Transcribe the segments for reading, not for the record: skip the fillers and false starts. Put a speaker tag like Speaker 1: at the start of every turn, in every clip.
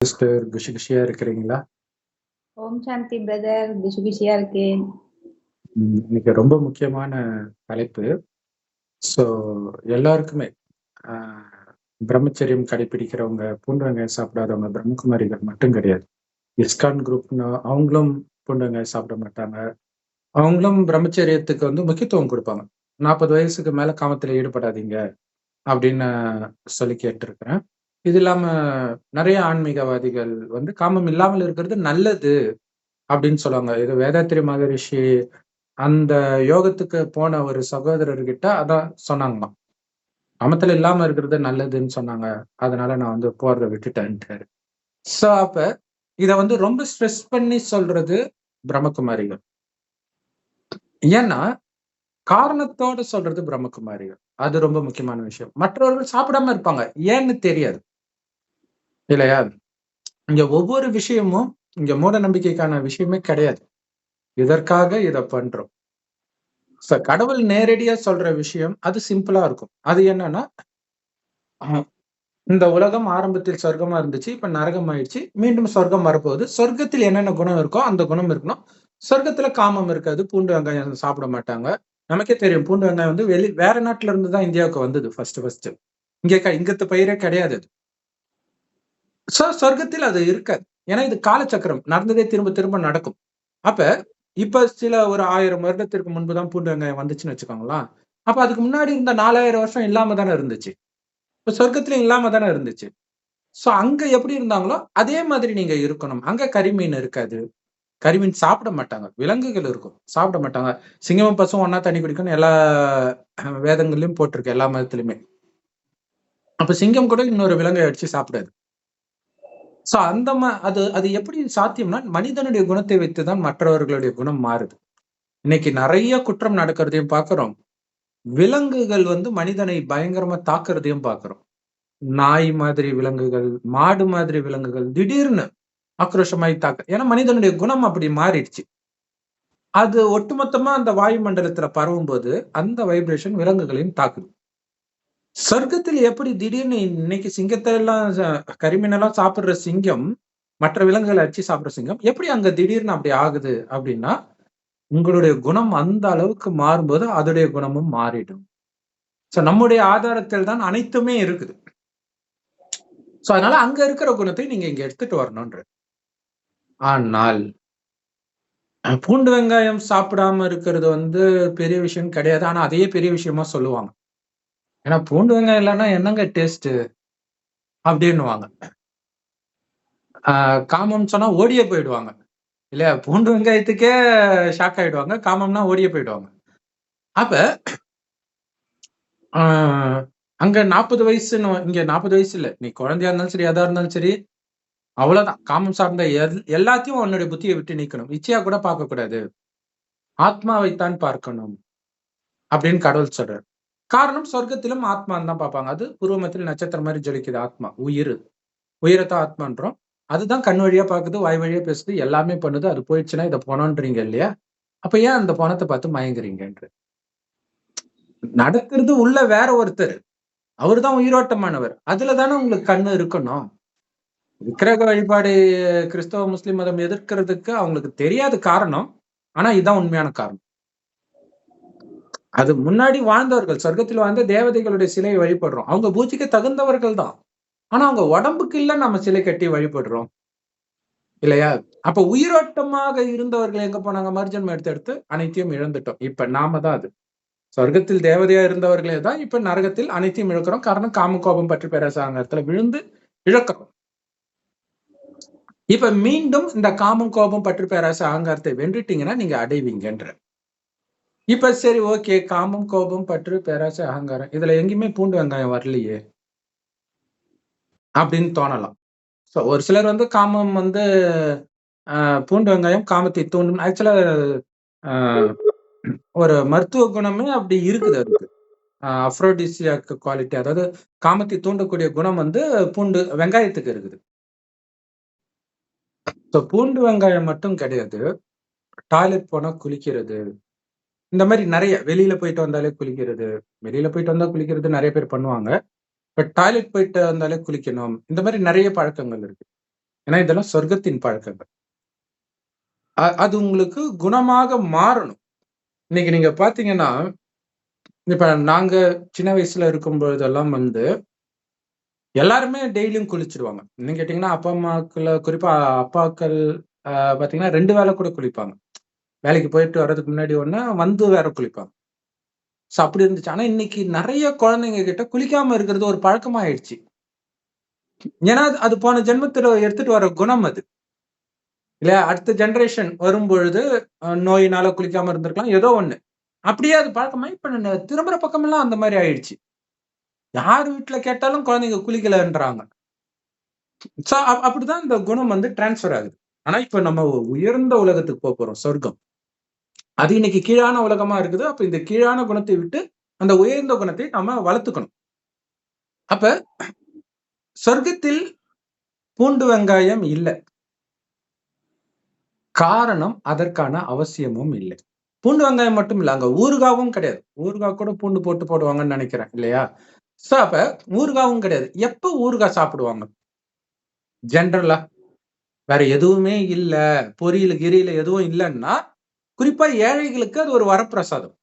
Speaker 1: Sister குஷியா இருக்கிறீங்களா?
Speaker 2: ஓம் சாந்தி brother, பிஷியா இருக்கேன்.
Speaker 1: இன்னைக்கு ரொம்ப முக்கியமான தலைப்பு. ஸோ எல்லாருக்குமே பிரம்மச்சரியம் கடைபிடிக்கிறவங்க, பூண்டு வெங்காயம் சாப்பிடாதவங்க பிரம்மகுமாரிகள் மட்டும் கிடையாது. இஸ்கான் குரூப்னு அவங்களும் பூண்டு வெங்காயம் சாப்பிட மாட்டாங்க. அவங்களும் பிரம்மச்சரியத்துக்கு வந்து முக்கியத்துவம் கொடுப்பாங்க. 40 வயசுக்கு மேல காமத்துல ஈடுபடாதீங்க அப்படின்னு சொல்லி கேட்டிருக்கிறேன். இது இல்லாம நிறைய ஆன்மீகவாதிகள் வந்து காமம் இல்லாமல் இருக்கிறது நல்லது அப்படின்னு சொல்லுவாங்க. இது வேதாத்திரி மகரிஷி அந்த யோகத்துக்கு போன ஒரு சகோதரர்கிட்ட அதான் சொன்னாங்களாம். காமத்துல இல்லாம இருக்கிறது நல்லதுன்னு சொன்னாங்க. அதனால நான் வந்து போறதை விட்டுட்டேன்ட்டாரு. ஸோ அப்ப இத வந்து ரொம்ப ஸ்ட்ரெஸ் பண்ணி சொல்றது பிரம்மகுமாரிகள். ஏன்னா காரணத்தோட சொல்றது பிரம்மகுமாரிகள். அது ரொம்ப முக்கியமான விஷயம். மற்றவர்கள் சாப்பிடாம இருப்பாங்க, ஏன்னு தெரியாது இல்லையா? இங்க ஒவ்வொரு விஷயமும் இங்க மூட நம்பிக்கைக்கான விஷயமே கிடையாது. இதற்காக இத பண்றோம். கடவுள் நேரடியா சொல்ற விஷயம் அது சிம்பிளா இருக்கும். அது என்னன்னா, இந்த உலகம் ஆரம்பத்தில் சொர்க்கமா இருந்துச்சு, இப்ப நரகம் ஆயிடுச்சு, மீண்டும் சொர்க்கம் வரப்போகுது. சொர்க்கத்தில் என்னென்ன குணம் இருக்கோ அந்த குணம் இருக்கணும். சொர்க்கத்துல காமம் இருக்காது, பூண்டு வெங்காயம் சாப்பிட மாட்டாங்க. நமக்கே தெரியும், பூண்டு வெங்காயம் வந்து வேற நாட்டுல இருந்து தான் இந்தியாவுக்கு வந்தது ஃபர்ஸ்ட். இங்கத்து பயிரே கிடையாது அது. சொர்க்கத்தில் அது இருக்காது. ஏன்னா இது காலச்சக்கரம், நடந்ததே திரும்ப திரும்ப நடக்கும். அப்ப இப்ப சில ஒரு 1000 வருடத்திற்கு முன்புதான் பூண்டு வெங்காயம் வந்துச்சுன்னு வச்சுக்கோங்களா. அப்ப அதுக்கு முன்னாடி இருந்த 4000 வருஷம் இல்லாம தானே இருந்துச்சு. இப்ப சொர்க்கத்திலயும் இல்லாம தானே இருந்துச்சு. சோ அங்க எப்படி இருந்தாங்களோ அதே மாதிரி நீங்க இருக்கணும். அங்க கரிமீன் இருக்காது. கரிமீன் சாப்பிட மாட்டாங்க. விலங்குகள் இருக்கும், சாப்பிட மாட்டாங்க. சிங்கமும் பசுவும் ஒன்னா தண்ணி குடிக்கணும் எல்லா வேதங்கள்லயும் போட்டிருக்கு, எல்லா மதத்திலுமே. அப்ப சிங்கம் கூட இன்னொரு விலங்கை அடிச்சு சாப்பிடாது. சோ அந்த அது எப்படி சாத்தியம்னா, மனிதனுடைய குணத்தை வைத்துதான் மற்றவர்களுடைய குணம் மாறுது. இன்னைக்கு நிறைய குற்றம் நடக்கிறதையும் பார்க்கிறோம். விலங்குகள் வந்து மனிதனை பயங்கரமா தாக்குறதையும் பார்க்கிறோம். நாய் மாதிரி விலங்குகள், மாடு மாதிரி விலங்குகள் திடீர்னு ஆக்ரோஷமாய் தாக்க. ஏன்னா மனிதனுடைய குணம் அப்படி மாறிடுச்சு. அது ஒட்டுமொத்தமா அந்த வாயுமண்டலத்துல பரவும் போது அந்த வைப்ரேஷன் விலங்குகளையும் தாக்குது. சொர்க்கத்தில் எப்படி திடீர்னு இன்னைக்கு சிங்கத்தை எல்லாம் கரிமீனெல்லாம் சாப்பிடுற சிங்கம் மற்ற விலங்குகளை அடிச்சு சாப்பிடுற சிங்கம் எப்படி அங்க திடீர்னு அப்படி ஆகுது அப்படின்னா, உங்களுடைய குணம் அந்த அளவுக்கு மாறும்போது அதோடைய குணமும் மாறிடும். சோ நம்முடைய ஆதாரத்தில் தான் அனைத்துமே இருக்குது. சோ அதனால அங்க இருக்கிற குணத்தை நீங்க இங்க எடுத்துட்டு வரணும்ன்ற. ஆனால் பூண்டு வெங்காயம் சாப்பிடாம இருக்கிறது வந்து பெரிய விஷயம் கிடையாது. ஆனா அதையே பெரிய விஷயமா சொல்லுவாங்க. ஏன்னா பூண்டு வெங்காயம் இல்லைன்னா என்னங்க டேஸ்ட் அப்படின்னுவாங்க. காமம் சொன்னா ஓடியே போயிடுவாங்க இல்லையா? பூண்டு வெங்காயத்துக்கே ஷாக் ஆயிடுவாங்க, காமம்னா ஓடியே போயிடுவாங்க. அப்ப அங்க 40 வயசுன்னு, இங்க 40 வயசு இல்ல, நீ குழந்தையா இருந்தாலும் சரி, எதா இருந்தாலும் சரி, அவ்வளவுதான். காமம் சார்ந்த எல்லாத்தையும் உன்னுடைய புத்தியை விட்டு நீக்கணும். இச்சையா கூட பார்க்க கூடாது, ஆத்மாவைத்தான் பார்க்கணும் அப்படின்னு கடவுள் சொல்றாரு. காரணம், சொர்க்கத்திலும் ஆத்மான்னு தான் பார்ப்பாங்க. அது பூர்வமத்தில் நட்சத்திரம் மாதிரி ஜொலிக்குது ஆத்மா, உயிரத்தான் ஆத்மான்றோம். அதுதான் கண் வழியா பாக்குது, வாய் வழியா பேசுது, எல்லாமே பண்ணுது. அது போயிடுச்சுன்னா இதை போனோன்றீங்க இல்லையா? அப்ப ஏன் அந்த பணத்தை பார்த்து மயங்குறீங்கன்ற? நடக்கிறது உள்ள வேற ஒருத்தர், அவருதான் உயிரோட்டமானவர். அதுல தானே உங்களுக்கு கண்ணு இருக்கணும். விக்கிரக வழிபாடு கிறிஸ்தவ முஸ்லிம் மதம் எதிர்க்கிறதுக்கு அவங்களுக்கு தெரியாத காரணம். ஆனா இதுதான் உண்மையான காரணம். அது முன்னாடி வாழ்ந்தவர்கள், சொர்க்கத்தில் வாழ்ந்த தேவதைகளுடைய சிலையை வழிபடுறோம். அவங்க பூஜைக்கு தகுந்தவர்கள் தான். ஆனா அவங்க உடம்புக்கு இல்ல நம்ம சிலை கட்டி வழிபடுறோம் இல்லையா? அப்ப உயிரோட்டமாக இருந்தவர்கள் எங்க போனாங்க? மர்ஜன்மம் எடுத்து அனைத்தையும் இழந்துட்டோம். இப்ப நாம தான் அது. சொர்க்கத்தில் தேவதையா இருந்தவர்களே தான் இப்ப நரகத்தில் அனைத்தையும் இழக்கிறோம். காரணம், காம கோபம் பற்றி பேராசங்கத்துல விழுந்து இழக்கிறோம். இப்ப மீண்டும் இந்த காமம் கோபம் பற்று பேராசை அகங்காரத்தை வென்றுட்டீங்கன்னா நீங்க அடைவீங்கன்ற. இப்ப சரி, ஓகே, காமம் கோபம் பற்று பேராசை அகங்காரம் இதுல எங்கேயுமே பூண்டு வெங்காயம் வரலையே அப்படின்னு தோணலாம். ஸோ ஒரு சிலர் வந்து காமம் வந்து பூண்டு வெங்காயம் காமத்தை தூண்டும். ஆக்சுவலா ஒரு மருத்துவ குணமே அப்படி இருக்குது. அதுக்கு அப்ரோடிசியாக் குவாலிட்டி, அதாவது காமத்தை தூண்டக்கூடிய குணம் வந்து பூண்டு வெங்காயத்துக்கு இருக்குது. ஸோ பூண்டு வெங்காயம் மட்டும் கிடையாது, டாய்லெட் போனா குளிக்கிறது, இந்த மாதிரி நிறைய, வெளியில போயிட்டு வந்தாலே குளிக்கிறது. வெளியில போயிட்டு வந்தா குளிக்கிறது நிறைய பேர் பண்ணுவாங்க. பட் டாய்லெட் போயிட்டு வந்தாலே குளிக்கணும். இந்த மாதிரி நிறைய பழக்கங்கள் இருக்கு. ஏன்னா இதெல்லாம் சொர்க்கத்தின் பழக்கங்கள். அது உங்களுக்கு குணமாக மாறணும். இன்னைக்கு நீங்க பாத்தீங்கன்னா, இப்ப நாங்க சின்ன வயசுல இருக்கும் பொழுதெல்லாம் எல்லாருமே டெய்லியும் குளிச்சிடுவாங்க. இன்னும் கேட்டீங்கன்னா, அப்பா, அம்மாக்கள குறிப்பா அப்பாக்கள் பாத்தீங்கன்னா 2 வேள கூட குளிப்பாங்க. வேலைக்கு போயிட்டு வர்றதுக்கு முன்னாடி ஒண்ணு, வந்து வேற குளிப்பாங்க. அப்படி இருந்துச்சு. ஆனா இன்னைக்கு நெறைய குழந்தைங்க கிட்ட குளிக்காம இருக்கிறது ஒரு பழக்கமா ஆயிடுச்சு. ஏன்னா, அது போன ஜென்மத்துல எடுத்துட்டு வர குணம் அது. இல்லையா? அடுத்த ஜெனரேஷன் வரும்பொழுது நோயினால குளிக்காம இருந்திருக்கலாம். ஏதோ ஒண்ணு. அப்படியே அது பழக்கமாயி இப்ப திரும்புற பக்கமெல்லாம் அந்த மாரி ஆயிடுச்சு. யார் வீட்ல கேட்டாலும் குழந்தைங்க குளிக்கலன்றாங்க. அப்படிதான் இந்த குணம் ட்ரான்ஸ்ஃபர் ஆகுது. ஆனா இப்ப நம்ம உயர்ந்த உலகத்துக்கு போறோம். சொர்க்கம். அது இன்னைக்கு கீழான உலகமா இருக்குது. அப்ப இந்த கீழான குணத்தை விட்டு அந்த உயர்ந்த குணத்தை நாம வளர்த்துக்கணும். அப்ப சொர்க்கத்தில் பூண்டு வெங்காயம் இல்ல. காரணம் அதற்கான அவசியமும் இல்லை. பூண்டு வெங்காயம் மட்டும் இல்ல. அங்க ஊறுகாவும் கிடையாது. ஊறுகாய் கூட பூண்டு போட்டு போடுவாங்கன்னு நெனைக்கிறேன். இல்லையா? அப்ப ஊறுகாவும் கிடையாது. எப்ப ஊறுகாய் சாப்பிடுவாங்க? ஜெனரலா. வேற எதுவுமே இல்ல. பொரியல், கிரியல் எதுவும் இல்லன்னா, குறிப்பா ஏழைகளுக்கு அது ஒரு வரப்பிரசாதம்.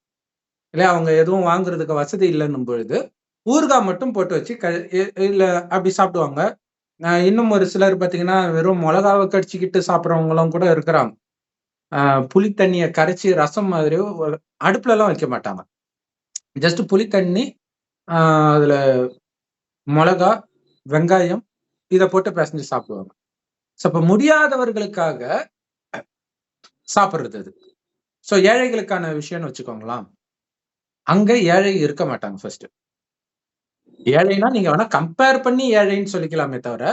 Speaker 1: இல்லையா? அவங்க எதுவும் வாங்குறதுக்கு வசதி இல்லன்னும் பொழுது, ஊறுகாய் மட்டும் போட்டு வச்சு இல்ல அப்படி சாப்பிடுவாங்க. இன்னும் ஒரு சிலர் பார்த்தீங்கன்னா, வெறும் மொளகாவ கடிச்சுக்கிட்டு சாப்பிடுறவங்களும் கூட இருக்கிறாங்க. புளி தண்ணிய கரைச்சு ரசம் மாதிரி அடுப்புலலாம் வைக்க மாட்டாங்க. ஜஸ்ட் புளி தண்ணி, அ அதுல மொளகா, வெங்காயம் இத போட்டு பெசஞ்சு சாப்பிடுவாங்க. அப்ப முடியாதவர்களுக்காக சாப்பிடுறது அது. ஏழைகளுக்கான விஷயம்னு வச்சுக்கோங்களேன். அங்க ஏழை இருக்க மாட்டாங்க ஃபர்ஸ்ட். ஏழைன்னா நீங்க வேணா கம்பேர் பண்ணி ஏழைன்னு சொல்லிக்கலாமே தவிர,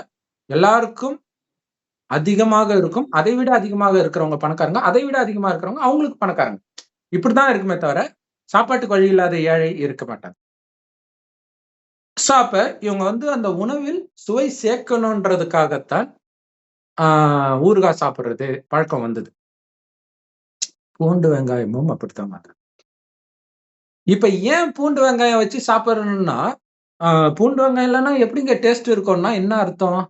Speaker 1: எல்லாருக்கும் அதிகமாக இருக்கும். அதை விட அதிகமாக இருக்கிறவங்க பணக்காரங்க. அதை விட அதிகமா இருக்கிறவங்க அவங்களுக்கு பணக்காரங்க. இப்படித்தான் இருக்குமே தவிர, சாப்பாட்டுக்கு வழி இல்லாத ஏழை இருக்க மாட்டாங்க. அப்ப இவங்க அந்த உணவில் சுவை சேர்க்கணுன்றதுக்காகத்தான் ஊறுகாய் சாப்பிடுறது பழக்கம் வந்தது. பூண்டு வெங்காயமும் அப்படித்தான் வந்தது. இப்ப ஏன் பூண்டு வெங்காயம் வச்சு சாப்பிடணும்னா, பூண்டு வெங்காயம் இல்லன்னா எப்படிங்க டேஸ்ட் இருக்கும்னா என்ன அர்த்தம்?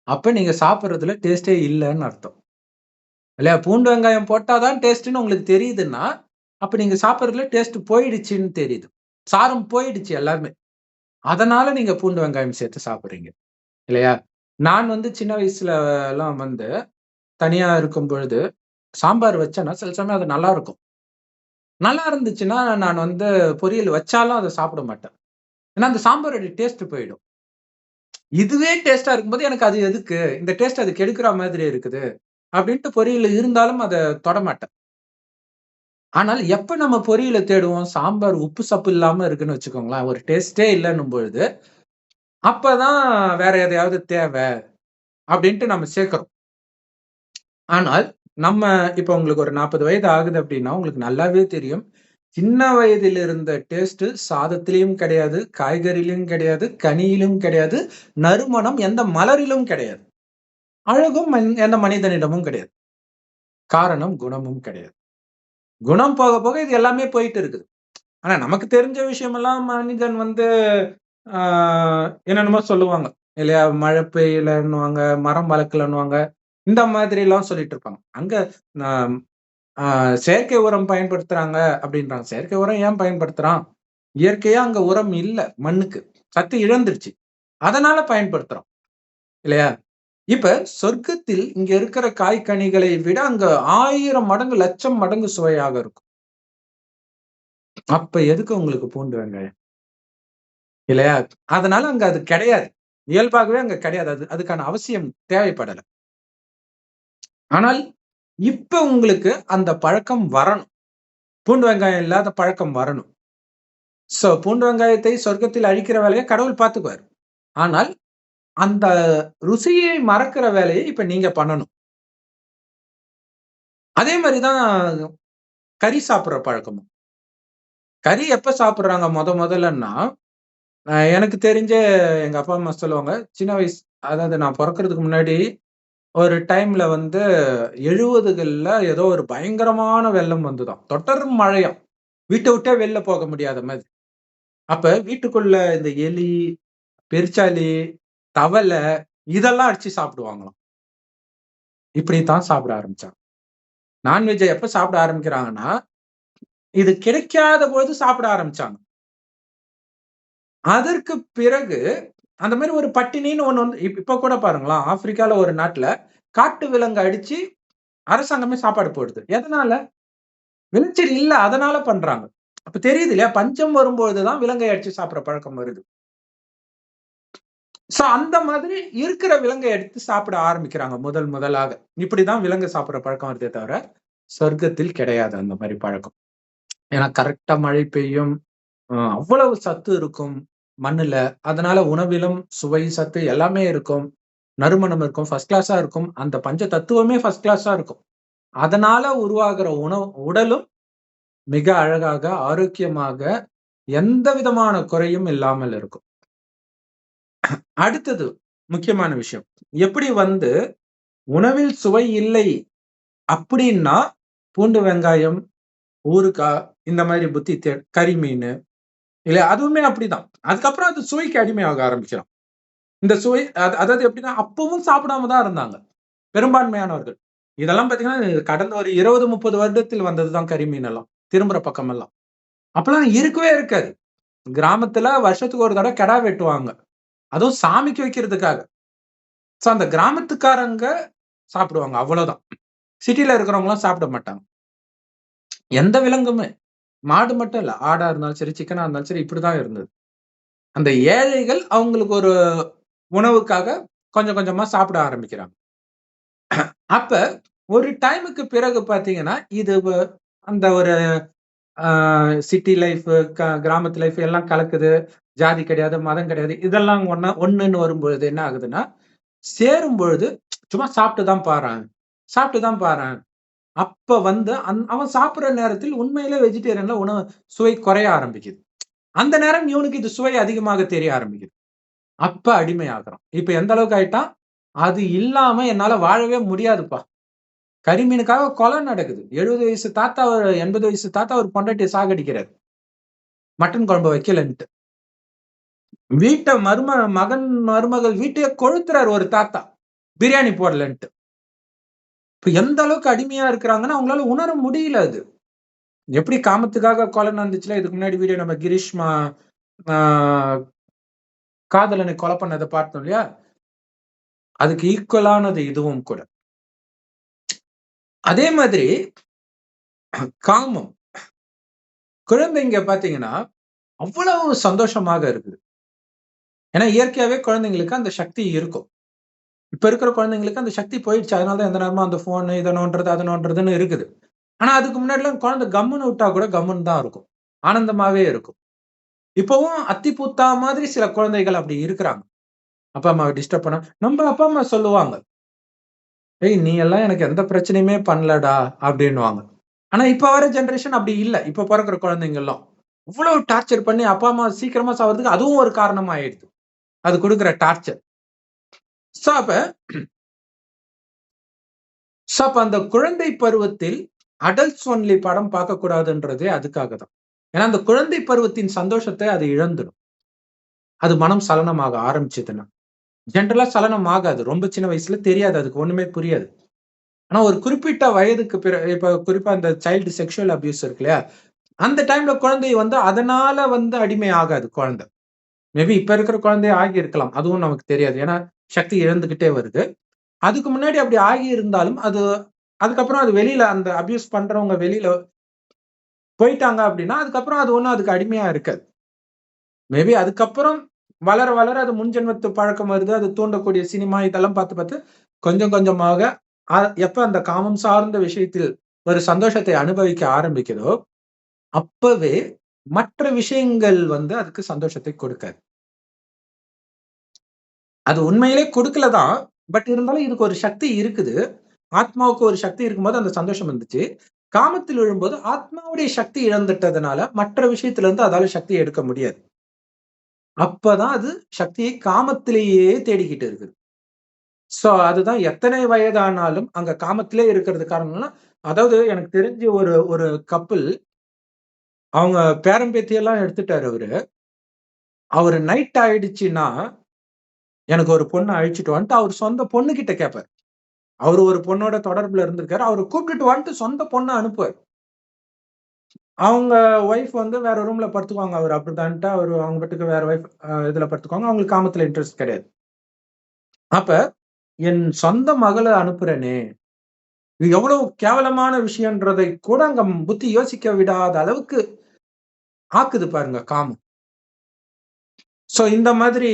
Speaker 1: அப்ப நீங்க சாப்பிடுறதுல டேஸ்டே இல்லன்னு அர்த்தம். இல்லையா? பூண்டு வெங்காயம் போட்டா தான் டேஸ்ட்ன்னு உங்களுக்கு தெரியுதுன்னா, அப்ப நீங்க சாப்பிடுறதுல டேஸ்ட் போயிடுச்சுன்னு தெரியுது. சாரம் போயிடுச்சு எல்லாமே. அதனால நீங்க பூண்டு வெங்காயம் சேர்த்து சாப்பிடுறீங்க. இல்லையா? நான் சின்ன வயசுலலாம் தனியா இருக்கும் பொழுது, சாம்பார் வச்சேன்னா சில சமயம் அது நல்லா இருக்கும். நல்லா இருந்துச்சுன்னா, நான் பொரியல் வச்சாலும் அத சாப்பிட மாட்டேன். ஏன்னா அந்த சாம்பாரோட டேஸ்ட் போயிடும். இதுவே டேஸ்ட்டா இருக்கும்போது எனக்கு அது எதுக்கு? இந்த டேஸ்ட் அது கெடுக்கிற மாதிரி இருக்குது. அப்படின்ட்டு பொரியல் இருந்தாலும் அத தொடமாட்டேன். ஆனால் எப்ப நம்ம பொரியல தேடுவோம்? சாம்பார் உப்பு சப்பு இல்லாம இருக்குன்னு வச்சுக்கோங்களேன். ஒரு டேஸ்ட்டே இல்லன்னும் பொழுது, அப்பதான் வேற எதையாவது அப்படின்ட்டு நம்ம சேர்க்கிறோம். ஆனால் நம்ம இப்ப உங்களுக்கு ஒரு 40 வயது ஆகுது அப்படின்னா, உங்களுக்கு நல்லாவே தெரியும். சின்ன வயதில் இருந்த டேஸ்ட் சாதத்திலயும் கிடையாது, காய்கறியிலும் கிடையாது, கனியிலும் கிடையாது, நறுமணம் எந்த மலரிலும் கிடையாது. அழகும் எந்த மனிதனிடமும் கிடையாது. காரணம் குணமும் கிடையாது. குணம் போக போக இது எல்லாமே போயிட்டு இருக்குது. ஆனா நமக்கு தெரிஞ்ச விஷயமெல்லாம் மனிதன் ஆ என்னென்னமோ சொல்லுவாங்க. இல்லையா? மழை பெய்யலன்னுவாங்க, மரம் வளர்க்கலன்னுவாங்க. இந்த மாதிரிலாம் சொல்லிட்டு இருப்பாங்க. அங்க அ ஆ செயற்கை உரம் பயன்படுத்துறாங்க அப்படின்றாங்க. செயற்கை உரம் ஏன் பயன்படுத்துறான்? இயற்கையா அங்க உரம் இல்ல மண்ணுக்கு. சத்து இழந்துருச்சு. அதனால பயன்படுத்துறோம். இல்லையா? இப்ப சொர்க்கத்தில் இங்க இருக்கிற காய்கனிகளை விட அங்க 1000 மடங்கு, லட்சம் மடங்கு சுவையாக இருக்கும். அப்ப எதுக்கு உங்களுக்கு பூண்டு வெங்காயம்? இல்லையா? அதனால அங்க அது கிடையாது. இயல்பாகவே அங்க கிடையாது. அதுக்கான அவசியம் தேவைப்படல. ஆனால் இப்ப உங்களுக்கு அந்த பழக்கம் வரணும். பூண்டு வெங்காயம் இல்லாத பழக்கம் வரணும். பூண்டு வெங்காயத்தை சொர்க்கத்தில் அழிக்கிற வேலைய கடவுள் பார்த்துக்குவாரு. ஆனால் அந்த ருசியை மறக்கிற வேலையை இப்ப நீங்க பண்ணணும். அதே மாரி தான் கறி சாப்பிடுற பழக்கமும். கறி எப்ப சாப்பிடுறாங்க முதல்லன்னா, எனக்கு தெரிஞ்சு எங்க அப்பா, அம்மா சொல்லுவாங்க. சின்ன வயசு அதாவது நான் பொறக்கறதுக்கு முன்னாடி ஒரு டைம்ல 70கள்ல ஏதோ ஒரு பயங்கரமான வெள்ளம் வந்துதாம். தொடர் மழையாம். வீட்ட விட்டே வெளில போக முடியாத மாதிரி. அப்ப வீட்டுக்குள்ள இந்த எலி, பெருச்சாளி, தவளை இதெல்லாம் அடிச்சு சாப்பிடுவாங்களாம். இப்படித்தான் சாப்பிட ஆரம்பிச்சாங்க. நான்வெஜ்ஜை எப்ப சாப்பிட ஆரம்பிக்கிறாங்கன்னா, இது கிடைக்காத போது சாப்பிட ஆரம்பிச்சாங்க. அதற்கு பிறகு அந்த மாதிரி ஒரு பட்டினின்னு ஒண்ணு வந்து இப்ப கூட பாருங்களேன், ஆப்பிரிக்கால ஒரு நாட்டுல காட்டு விலங்கு அடிச்சு அரசாங்கமே சாப்பாடு போடுது. எதனால? விளைச்சல் இல்ல. அதனால பண்றாங்க. அப்ப தெரியுது இல்லையா? பஞ்சம் வரும்பொழுது தான் விலங்கை அடிச்சு சாப்பிடுற பழக்கம் வருது. சோ அந்த மாதிரி இருக்கிற விலங்கை எடுத்து சாப்பிட ஆரம்பிக்கிறாங்க முதலாக. இப்படிதான் விலங்கு சாப்பிடுற பழக்கம் வருதே தவிர, சொர்க்கத்தில் கிடையாது அந்த மாரி பழக்கம். ஏன்னா கரெக்ட்டா மழை பெய்யும். அவ்வளவு சத்து இருக்கும் மண்ணுல. அதனால உணவிலும் சுவை, சத்து எல்லாமே இருக்கும். நறுமணம் இருக்கும். ஃபர்ஸ்ட் கிளாஸா இருக்கும். அந்த பஞ்ச தத்துவமே ஃபர்ஸ்ட் கிளாஸா இருக்கும். அதனால உருவாகுற உடலும் மிக அழகாக, ஆரோக்கியமாக, எந்த விதமான குறையும் இல்லாமல் இருக்கும். அடுத்தது முக்கியமான விஷயம். எப்படி வந்து உணவில் சுவை இல்லை அப்படின்னா, பூண்டு, வெங்காயம், ஊறுகாய் இந்த மாதிரி புத்தி கறி மீனு இல்ல அதுவுமே அப்படிதான். அதுக்கப்புறம் அது சுவைக்கு அடிமையாக ஆரம்பிக்கிறான். இந்த சுவை அதாவது எப்படின்னா, அப்பவும் சாப்பிடாம தான் இருந்தாங்க. பெரும்பான்மையானவர்கள். இதெல்லாம் பார்த்தீங்கன்னா, கடந்த ஒரு 20, 30 வருடத்தில் வந்ததுதான் கறி மீன் எல்லாம். திரும்புற பக்கமெல்லாம். அப்பலாம் இருக்கவே இருக்காது. கிராமத்துல வருஷத்துக்கு ஒரு தடவ கெடா வெட்டுவாங்க. அதுவும் சாமிக்கு வைக்கிறதுக்காக. சோ அந்த கிராமத்துக்காரங்க சாப்பிடுவாங்க. அவ்வளவுதான். சிட்டில இருக்கிறவங்கலாம் சாப்பிட மாட்டாங்க. எந்த விலங்குமே. மாடு மட்டும் இல்ல. ஆடா இருந்தாலும் சரி, சிக்கனா இருந்தாலும் சரி இப்படிதான் இருந்தது. அந்த ஏழைகள் அவங்களுக்கு ஒரு உணவுக்காக கொஞ்சம் கொஞ்சமா சாப்பிட ஆரம்பிக்கிறாங்க. அப்ப ஒரு டைமுக்கு பிறகு பார்த்தீங்கன்னா, இது அந்த ஒரு சிட்டி லைஃப், கிராமத்து லைஃப் எல்லாம் கலக்குது. ஜாதி கிடையாது, மதம் கிடையாது. இதெல்லாம் ஒண்ணுன்னு வரும்பொழுது என்ன ஆகுதுன்னா, சேரும் பொழுது சும்மா சாப்பிட்டு தான் பாரேன். சாப்பிட்டு தான் பாரேன். அப்ப வந்து அவன் சாப்பிடுற நேரத்தில் உண்மையிலே வெஜிடேரியன்ல உணவு சுவை குறைய ஆரம்பிக்குது. அந்த நேரம் இவனுக்கு இது சுவை அதிகமாக தெரிய ஆரம்பிக்குது. அப்ப அடிமையாகுறான். இப்ப எந்த அளவுக்கு ஆயிட்டான்? அது இல்லாம என்னால வாழவே முடியாதுப்பா. கரிமீனுக்காக கொலை நடக்குது. 70 வயசு தாத்தா, 80 வயசு தாத்தா ஒரு பொண்டாட்டிய சாகடிக்கிறாரு. மட்டன் குழம்பு வைக்கலன்ட்டு. வீட்ட மகன், மருமகள் வீட்டையே கொளுத்துறாரு ஒரு தாத்தா. பிரியாணி போடலன்ட்டு. இப்ப எந்த அளவுக்கு அடிமையா இருக்கிறாங்கன்னா, அவங்களால உணர முடியல அது. எப்படி காமத்துக்காக கொலை நடந்துச்சுல, இதுக்கு முன்னாடி வீடியோ நம்ம கிரீஷ் ஆ காதலனை கொலை பண்ணத பார்த்தோம் இல்லையா? அதுக்கு ஈக்குவலானது இதுவும் கூட. அதே மாதிரி காமம். குழந்தைங்க பார்த்தீங்கன்னா, அவ்வளவு சந்தோஷமாக இருக்குது. ஏன்னா இயற்கையாவே குழந்தைங்களுக்கு அந்த சக்தி இருக்கும். இப்ப இருக்கிற குழந்தைங்களுக்கு அந்த சக்தி போயிடுச்சு. அதனால தான் எந்த நேரமும் அந்த ஃபோனு, இத நோண்டுறது, அத நோண்டுறதுன்னு இருக்குது. ஆனா அதுக்கு முன்னாடிலாம் குழந்தை கம்முன்னு விட்டா கூட கம்முன்னு தான் இருக்கும். ஆனந்தமாவே இருக்கும். இப்பவும் அத்தி பூத்தா மாதிரி சில குழந்தைகள் அப்படி இருக்கிறாங்க. அப்பா, அம்மாவ டிஸ்டர்ப் பண்ணா நம்ம அப்பா, அம்மா சொல்லுவாங்க. "ஏய் நீ எல்லாம் எனக்கு எந்த பிரச்சனையுமே பண்ணலடா" அப்படின்னுவாங்க. ஆனா இப்ப வர ஜெனரேஷன் அப்படி இல்ல. இப்ப பொறக்கிற குழந்தைங்கலாம். அவ்வளவு டார்ச்சர் பண்ணி அப்பா, அம்மா சீக்கிரமா சாவறதுக்கு அதுவும் ஒரு காரணமா ஆயிடுது. அது குடுக்குற டார்ச்சர். சோ அப்ப அந்த குழந்தை பருவத்தில் அடல்ட்ஸ் ஒன்லி படம் பார்க்கக்கூடாதுன்றதே அதுக்காக தான். ஏன்னா அந்த குழந்தை பருவத்தின் சந்தோஷத்தை அது இழந்துடும். அது மனம் சலனமாக ஆரம்பிச்சதுன்னா. ஜெனரலா சலனம் ஆகாது. ரொம்ப சின்ன வயசுல தெரியாது. அதுக்கு ஒண்ணுமே புரியாது. ஆனா ஒரு குறிப்பிட்ட வயதுக்கு இப்ப குறிப்பா அந்த சைல்டு செக்சுவல் அபியூஸ் இருக்கு இல்லையா? அந்த டைம்ல குழந்தை வந்து அதனால வந்து அடிமை ஆகாது குழந்தை. மேபி இப்ப இருக்கிற குழந்தை ஆகியிருக்கலாம். அதுவும் நமக்கு தெரியாது. ஏன்னா சக்தி இழந்துகிட்டே வருது. அதுக்கு முன்னாடி அப்படி ஆகியிருந்தாலும் அதுக்கப்புறம் அது வெளியில அந்த அபியூஸ் பண்றவங்க வெளியில போயிட்டாங்க அப்படின்னா, அதுக்கப்புறம் அது ஒண்ணும் அதுக்கு அடிமையா இருக்காது. மேபி அதுக்கப்புறம் வளர, வளர அது முன்ஜென்மத்து பழக்கம் வருது. அது தூண்டக்கூடிய சினிமா இதெல்லாம் பார்த்து, பார்த்து கொஞ்சம் கொஞ்சமாக அ எப்ப அந்த காமம் சார்ந்த விஷயத்தில் ஒரு சந்தோஷத்தை அனுபவிக்க ஆரம்பிக்குதோ, அப்பவே மற்ற விஷயங்கள் வந்து அதுக்கு சந்தோஷத்தை கொடுக்காது. அது உண்மையிலே குடுக்கல தான். பட் இருந்தாலும் இதுக்கு ஒரு சக்தி இருக்குது. ஆத்மாவுக்கு ஒரு சக்தி இருக்கும்போது அந்த சந்தோஷம் இருந்துச்சு. காமத்தில் விழும்போது ஆத்மாவுடைய சக்தி இழந்துட்டதுனால, மற்ற விஷயத்துல இருந்து அதால சக்தி எடுக்க முடியாது. அப்பதான் அது சக்தியை காமத்திலேயே தேடிக்கிட்டு இருக்குது. சோ அதுதான் எத்தனை வயதானாலும் அங்க காமத்திலே இருக்கிறது காரணம்னா, அதாவது எனக்கு தெரிஞ்சு ஒரு ஒரு கப்பிள் அவங்க பேரன் பேத்தியெல்லாம் எடுத்துட்டாரு அவரு. அவரு நைட் ஆயிடுச்சுன்னா, எனக்கு ஒரு பொண்ண அழைச்சுட்டு வந்துட்டு, அவரு சொந்த பொண்ணுகிட்ட கேட்பாரு. அவரு ஒரு பொண்ணோட தொடர்புல இருந்திருக்காரு. அவரு கூப்பிட்டுட்டு வந்துட்டு சொந்த பொண்ண அனுப்புவாரு. அவங்க ஒய்ஃப் வந்து வேற ரூம்ல படுத்துக்குவாங்க. அவரு அப்படித்தான்ட்டு அவரு அவங்க பாட்டுக்கு வேற ஒய்ஃப் இதுல படுத்துக்குவாங்க. அவங்களுக்கு காமத்துல இன்ட்ரெஸ்ட் கிடையாது. அப்ப என் சொந்த மகள அனுப்புறேனே! இது எவ்வளவு கேவலமான விஷயம்ன்றதை கூட அங்க புத்தி யோசிக்க விடாத அளவுக்கு ஆக்குது பாருங்க காமம். சோ இந்த மாதிரி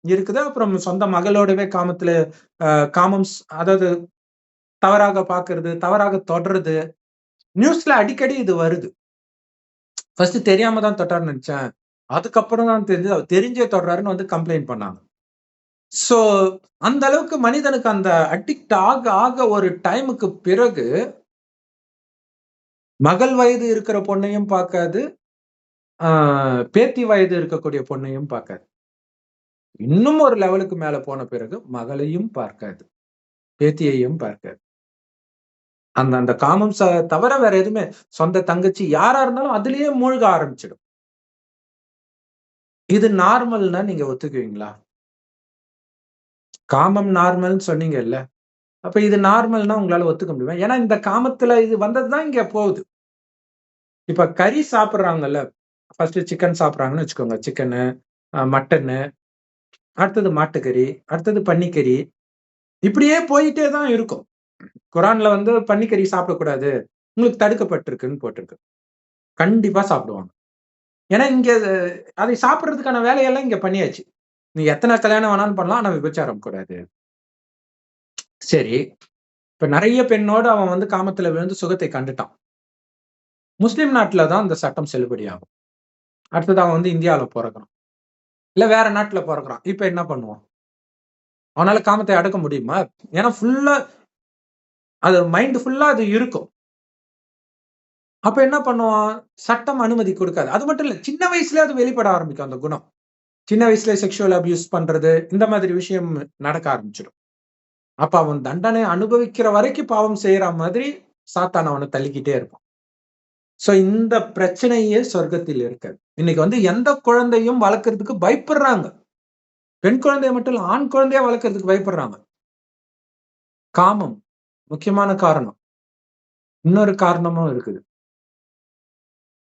Speaker 1: இருக்குது. அப்புறம் சொந்த மகளோடவே காமத்துல காமம் அதாவது தவறாக பார்க்கிறது, தவறாக தொடர்றது. நியூஸ்ல அடிக்கடி இது வருது. ஃபர்ஸ்ட் தெரியாம தான் தொட்டாருன்னு நெனச்சேன். அதுக்கப்புறம் தான் தெரிஞ்சது அவர் தெரிஞ்சே தொடுறாருன்னு வந்து கம்ப்ளைண்ட் பண்ணாங்க. சோ அந்த அளவுக்கு மனிதனுக்கு அந்த அடிக்ட் ஆக ஆக ஒரு டைமுக்கு பிறகு மகள் வயது இருக்கிற பொண்ணையும் பார்க்காது. ஆ பேத்தி வயது இருக்கக்கூடிய பொண்ணையும் பார்க்காது. இன்னும் ஒரு லெவலுக்கு மேல போன பிறகு மகளையும் பார்க்காது. பேத்தியையும் பார்க்காது. அந்த அந்த காமம் தவிர வேற எதுவுமே சொந்த தங்கச்சி யாரா இருந்தாலும் அதிலேயே மூழ்க ஆரம்பிச்சிடும். இது நார்மல்னா நீங்க ஒத்துக்குவீங்களா? காமம் நார்மல்ன்னு சொன்னீங்கல்ல. அப்ப இது நார்மல்னா உங்களால ஒத்துக்க முடியுமா? ஏன்னா இந்த காமத்துல இது வந்தது தான் இங்க போகுது. இப்ப கறி சாப்பிடுறாங்கல்ல. ஃபர்ஸ்ட் சிக்கன் சாப்பிடுறாங்கன்னு வச்சுக்கோங்க. சிக்கனு, மட்டனு, அடுத்தது மாட்டுக்கறி, அடுத்தது பன்னிக்கறி. இப்படியே போயிட்டே தான் இருக்கும். குரான்ல வந்து பன்னிக்கறி சாப்பிடக்கூடாது. உங்களுக்கு தடுக்கப்பட்டிருக்குன்னு போட்டிருக்கு. கண்டிப்பா சாப்பிடுவாங்க. ஏன்னா இங்க அதை சாப்பிடுறதுக்கான வேலையெல்லாம் இங்க பண்ணியாச்சு. நீ எத்தன கல்யாணம் வேணாலும் பண்ணலாம். ஆனா விபச்சாரம் கூடாது. சரி. இப்ப நெறைய பெண்ணோடு அவன் வந்து காமத்துல விழுந்து சுகத்தை கண்டுட்டான். முஸ்லிம் நாட்டுல தான் அந்த சட்டம் செல்லுபடியாகும். அடுத்தது அவன் வந்து இந்தியாவுல பொறக்குறான். இல்ல வேற நாட்டுல பொறக்குறான். இப்ப என்ன பண்ணுவான்? அவனால காமத்தை அடக்க முடியுமா? ஏன்னா ஃபுல்லா அது மைண்ட் ஃபுல்லா அது இருக்கும். அப்ப என்ன பண்ணுவான்? சட்டம் அனுமதி குடுக்காது. அது மட்டும் இல்ல. சின்ன வயசுலயே அது வெளிப்பட ஆரம்பிக்கும் அந்த குணம். சின்ன வயசுல செக்சுவல் அபியூஸ் பண்றது, இந்த மாதிரி விஷயம் நடக்க ஆரம்பிச்சுரும். அப்ப அவன் தண்டனை அனுபவிக்கிற வரைக்கும் பாவம் செய்யற மாதிரி சாத்தான் அவன தள்ளிக்கிட்டே இருப்பான். சோ இந்த பிரச்சனையே சொர்க்கத்தில் இருக்காது. இன்னைக்கு வந்து எந்த குழந்தையும் வளர்க்கறதுக்கு பயப்படுறாங்க. பெண் குழந்தைய மட்டும் இல்ல, ஆண் குழந்தையா வளர்க்கறதுக்கு பயப்படுறாங்க. காமம் முக்கியமான காரணம். இன்னொரு காரணமும் இருக்குது.